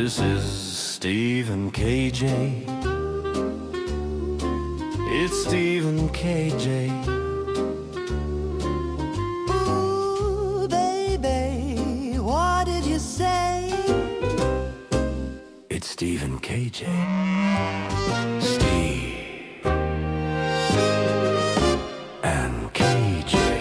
This is Steve and KJ. It's Steve and KJ. Ooh, baby, what did you say? It's Steve and KJ. Steve and KJ.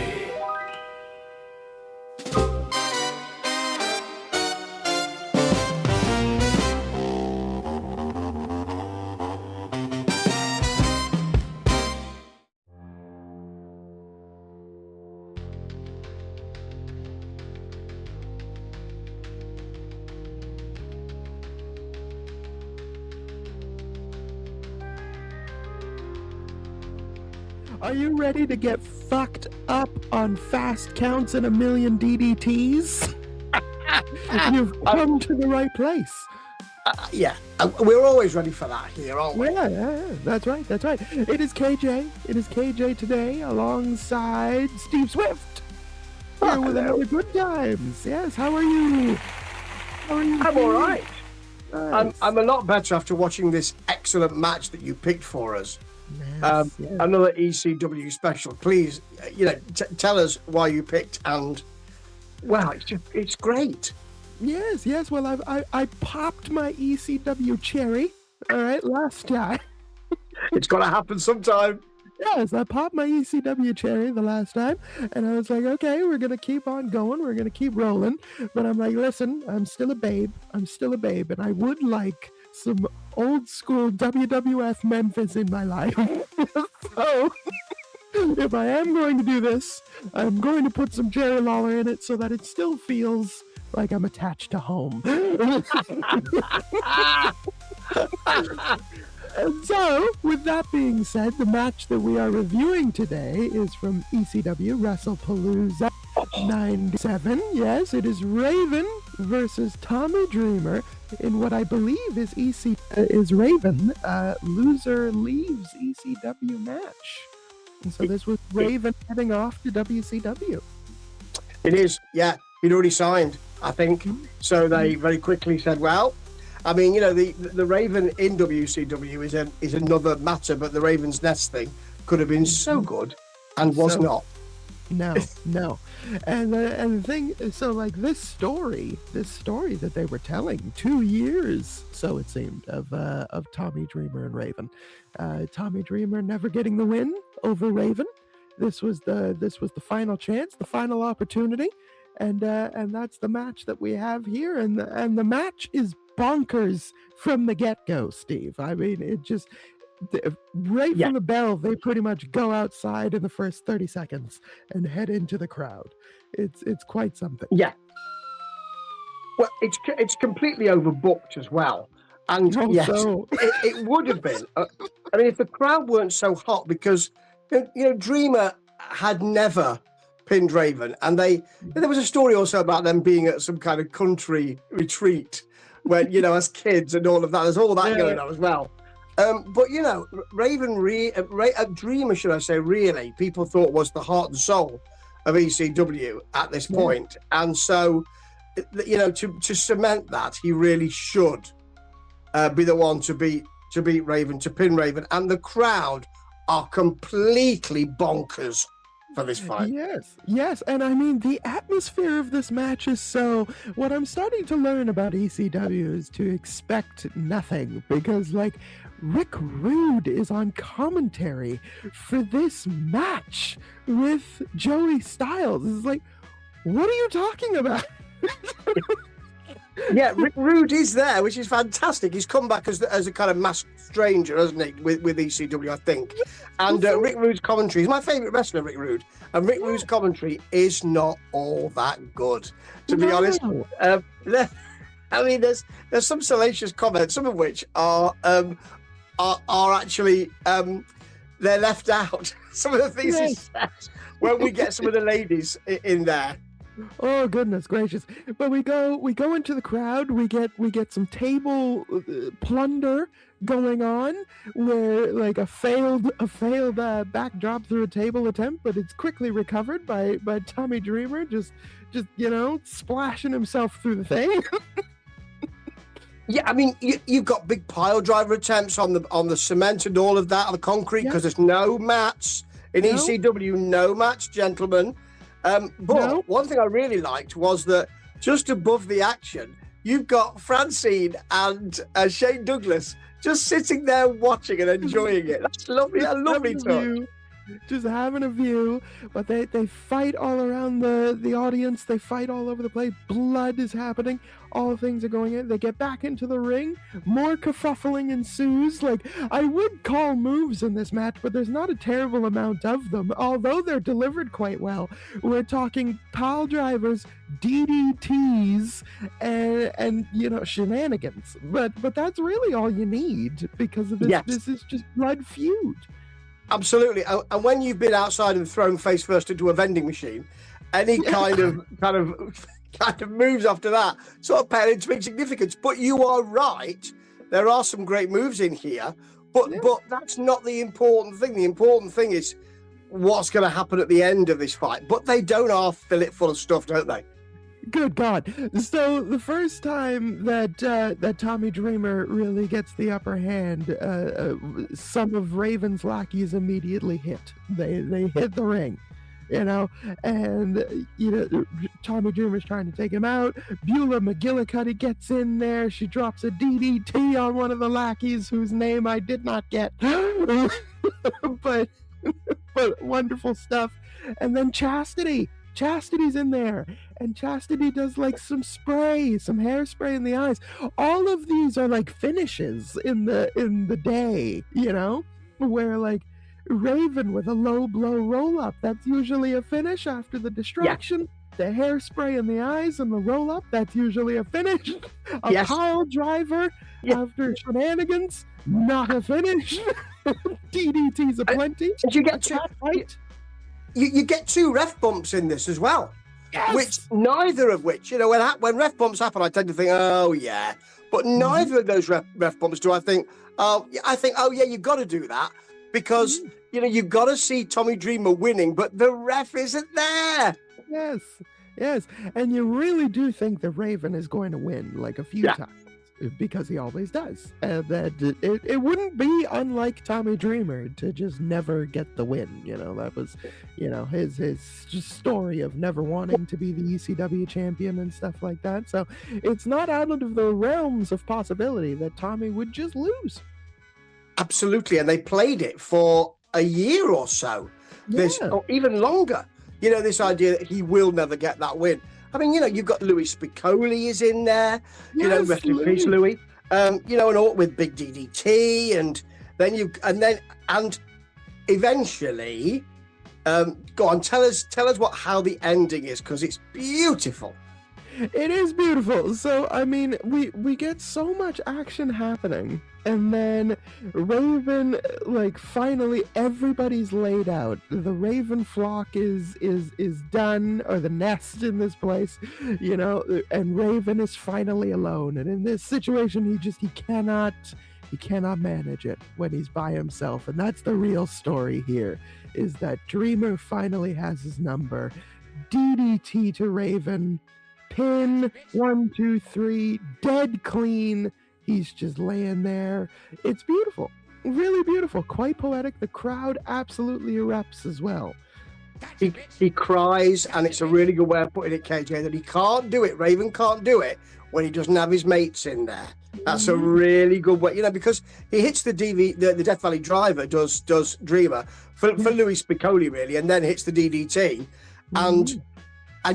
Are you ready to get fucked up on fast counts and a million DDTs? You've come to the right place. Yeah, we're always ready for that here, aren't we? Yeah, that's right. It is KJ. It is KJ today alongside Steve Swift. Here with another good times. Yes, how are you? I'm all right. Nice. I'm a lot better after watching this excellent match that you picked for us. Yes. Another ECW special. Please, tell us why you picked, and wow, it's great. Yes. Well, I popped my ECW cherry. All right, last time. It's got to happen sometime. Yes, I popped my ECW cherry the last time, and I was like, okay, we're gonna keep on going, we're gonna keep rolling. But I'm like, listen, I'm still a babe, and I would like some old school WWF Memphis in my life. So if I am going to do this, I'm going to put some Jerry Lawler in it so that it still feels like I'm attached to home. And so, with that being said, the match that we are reviewing today is from ECW Wrestlepalooza 97. Yes, it is Raven versus Tommy Dreamer in what I believe is Raven. Loser leaves ECW match. And so this was Raven heading off to WCW. It is, yeah. He'd already signed, I think. So they very quickly said, well, I mean, the Raven in WCW is another matter, but the Raven's Nest thing could have been so good and was not. No. And the thing, so like this story that they were telling 2 years, so it seemed, of Tommy Dreamer and Raven. Tommy Dreamer never getting the win over Raven. This was the final chance, the final opportunity, and that's the match that we have here, and the match is bonkers from the get-go, Steve. I mean, it just from the bell, they pretty much go outside in the first 30 seconds and head into the crowd. It's quite something. Yeah. Well, it's completely overbooked as well. And yes, it would have been. I mean, if the crowd weren't so hot, because Dreamer had never pinned Raven, and there was a story also about them being at some kind of country retreat where, as kids and all of that. There's all that going on as well. But Raven, Dreamer, should I say, really, people thought was the heart and soul of ECW at this point. And so, to cement that, he really should be the one to beat Raven, to pin Raven. And the crowd are completely bonkers for this fight. Yes, and I mean, the atmosphere of this match is so... What I'm starting to learn about ECW is to expect nothing, because, like, Rick Rude is on commentary for this match with Joey Styles. It's like, what are you talking about? Yeah, Rick Rude is there, which is fantastic. He's come back as a kind of masked stranger, hasn't he, with ECW, I think. And Rick Rude's commentary is my favourite wrestler, Rick Rude. And Rick Rude's commentary is not all that good, to be honest. I mean, there's some salacious comments, some of which are actually they're left out. Some of the things he said when we get some of the ladies in there. Oh, goodness gracious. But we go into the crowd, we get some table plunder going on, where like a failed backdrop through a table attempt, but it's quickly recovered by Tommy Dreamer, just splashing himself through the thing. Yeah, I mean, you've got big pile driver attempts on the cement and all of that, on the concrete, because there's no mats in ECW, no mats, gentlemen. But one thing I really liked was that just above the action, you've got Francine and Shane Douglas just sitting there watching and enjoying it. That's lovely, a lovely touch. Just having a view, but they fight all around the audience. They fight all over the place. Blood is happening. All things are going in. They get back into the ring. More kerfuffling ensues. Like, I would call moves in this match, but there's not a terrible amount of them, although they're delivered quite well. We're talking pile drivers, DDTs, and shenanigans. But that's really all you need, because of this. Yes. This is just blood feud. Absolutely. And when you've been outside and thrown face first into a vending machine, any kind of moves after that sort of pale into insignificance. But you are right. There are some great moves in here, but that's not the important thing. The important thing is what's going to happen at the end of this fight. But they don't half fill it full of stuff, don't they? Good God. So the first time that Tommy Dreamer really gets the upper hand, some of Raven's lackeys immediately hit. They hit the ring, and Tommy Dreamer's trying to take him out. Beulah McGillicuddy gets in there. She drops a DDT on one of the lackeys whose name I did not get. but wonderful stuff. And then Chastity's in there, and Chastity does like some hairspray in the eyes. All of these are like finishes in the day, where like Raven with a low blow roll up, that's usually a finish after the distraction. Yeah. The hairspray in the eyes and the roll up, that's usually a finish. A pile driver after shenanigans, not a finish. DDT's aplenty. Did you get fight? You get 2 ref bumps in this as well, which neither of which, when ref bumps happen, I tend to think, oh yeah, but neither of those ref bumps do I think, oh yeah, you've got to do that because you've got to see Tommy Dreamer winning, but the ref isn't there. Yes, and you really do think the Raven is going to win like a few times. Because he always does. That it wouldn't be unlike Tommy Dreamer to just never get the win. That was, his just story of never wanting to be the ECW champion and stuff like that. So it's not out of the realms of possibility that Tommy would just lose. Absolutely, and they played it for a year or so, or even longer. This idea that he will never get that win. I mean, you've got Louis Spicolli is in there, rest in peace, Louis. And all with Big DDT, and eventually, go on, tell us how the ending is, because it's beautiful. It is beautiful. So, I mean, we get so much action happening, and then Raven, like, finally everybody's laid out. The Raven flock is done, or the nest in this place, and Raven is finally alone. And in this situation, he cannot manage it when he's by himself. And that's the real story here, is that Dreamer finally has his number. DDT to Raven. Pin, 1, 2, 3, dead clean. He's just laying there. It's beautiful, really beautiful, quite poetic. The crowd absolutely erupts as well. He cries, and it's a really good way of putting it, KJ, that he can't do it. Raven can't do it when he doesn't have his mates in there. That's a really good way, because he hits the Death Valley Driver, does Dreamer for Louis Spicolli really, and then hits the DDT, and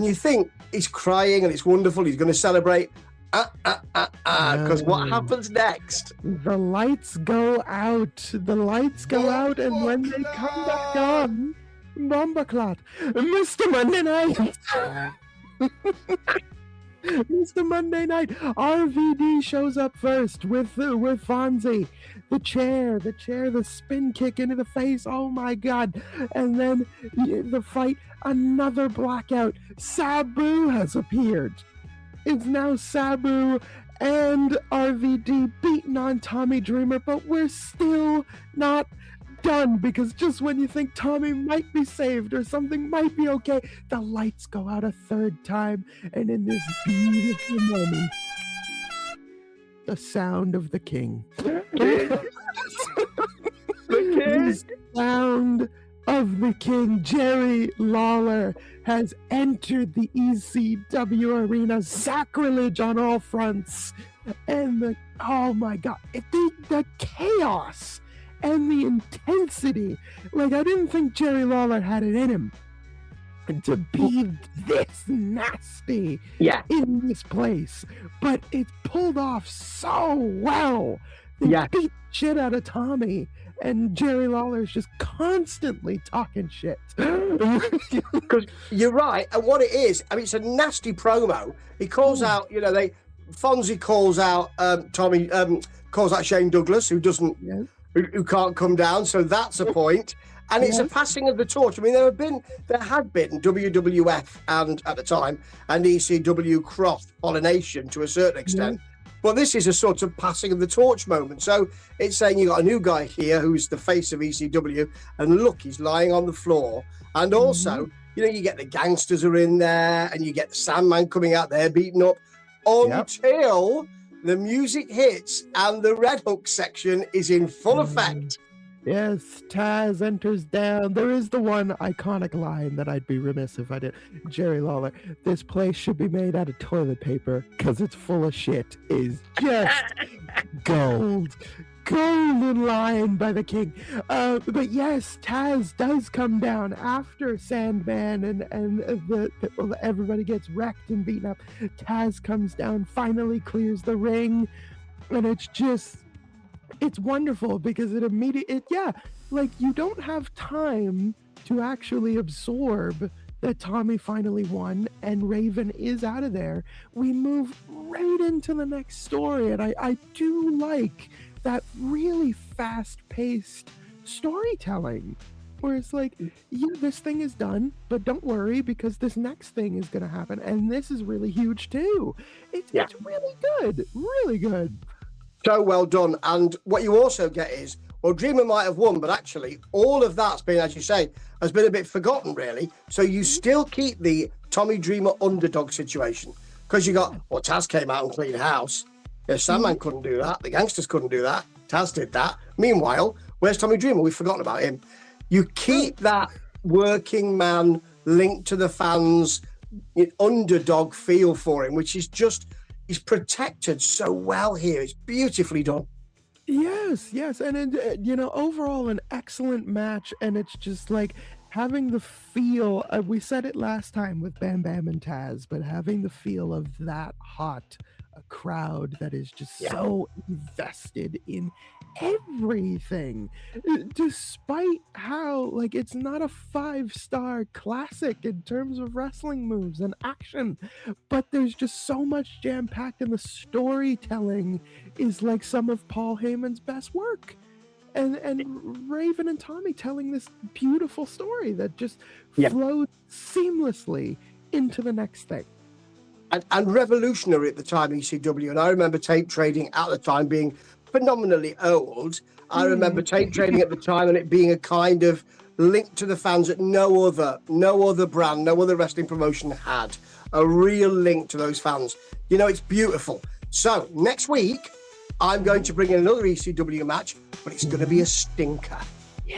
you think he's crying and it's wonderful. He's going to celebrate. Because what happens next? The lights go out. And when they come back on, Bombaclot, Mr. Monday Night. Mr. Monday Night, RVD shows up first with Fonzie. The chair, the spin kick into the face. Oh my God. And then the fight, another blackout. Sabu has appeared. It's now Sabu and RVD beating on Tommy Dreamer, but we're still not done, because just when you think Tommy might be saved or something might be okay, the lights go out a third time, and in this beautiful moment, the sound of the king. The The sound of the king. Jerry Lawler has entered the ECW arena. Sacrilege on all fronts. And oh my God, the chaos and the intensity. Like, I didn't think Jerry Lawler had it in him to be this nasty in this place, but it's pulled off so well. They beat the shit out of Tommy, and Jerry Lawler's just constantly talking shit. Because you're right, and what it is, I mean, it's a nasty promo. He calls out, Fonzie calls out Tommy, calls out Shane Douglas, who doesn't, who can't come down. So that's a point. And it's a passing of the torch. I mean, there had been WWF and at the time and ECW cross-pollination to a certain extent. But this is a sort of passing of the torch moment. So it's saying you got a new guy here who's the face of ECW, and look, he's lying on the floor. And also, you get the gangsters are in there, and you get the Sandman coming out there beating up until the music hits and the Red Hook section is in full effect. Yes, Taz enters down. There is the one iconic line that I'd be remiss if I did. Jerry Lawler, this place should be made out of toilet paper because it's full of shit, is just gold. Golden line by the king. But yes, Taz does come down after Sandman and everybody gets wrecked and beaten up. Taz comes down, finally clears the ring, and it's wonderful because it immediately, like, you don't have time to actually absorb that Tommy finally won and Raven is out of there. We move right into the next story, and I do like that really fast-paced storytelling where it's like, this thing is done, but don't worry because this next thing is going to happen, and this is really huge too. It's really good. So well done. And what you also get is, well, Dreamer might have won, but actually all of that's been, as you say, has been a bit forgotten, really. So you still keep the Tommy Dreamer underdog situation because you got, Taz came out and cleaned house. Sandman couldn't do that. The gangsters couldn't do that. Taz did that. Meanwhile, where's Tommy Dreamer? We've forgotten about him. You keep that working man linked to the fans, underdog feel for him, which is just, he's protected so well here. It's beautifully done. Yes. And, overall an excellent match. And it's just like having the feel, we said it last time with Bam Bam and Taz, but having the feel of that hot a crowd that is just so invested in everything, despite how, like, it's not a 5-star classic in terms of wrestling moves and action, but there's just so much jam-packed, and the storytelling is like some of Paul Heyman's best work. And Raven and Tommy telling this beautiful story that just flowed seamlessly into the next thing. And revolutionary at the time, ECW. And I remember tape trading at the time being phenomenally old. I remember tape trading at the time and it being a kind of link to the fans that no other brand, no other wrestling promotion had. A real link to those fans. It's beautiful. So next week, I'm going to bring in another ECW match, but it's going to be a stinker.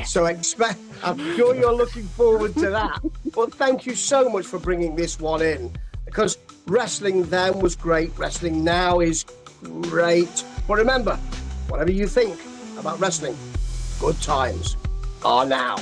So I'm sure you're looking forward to that. Well, thank you so much for bringing this one in, because wrestling then was great. Wrestling now is great. But remember, whatever you think about wrestling, good times are now.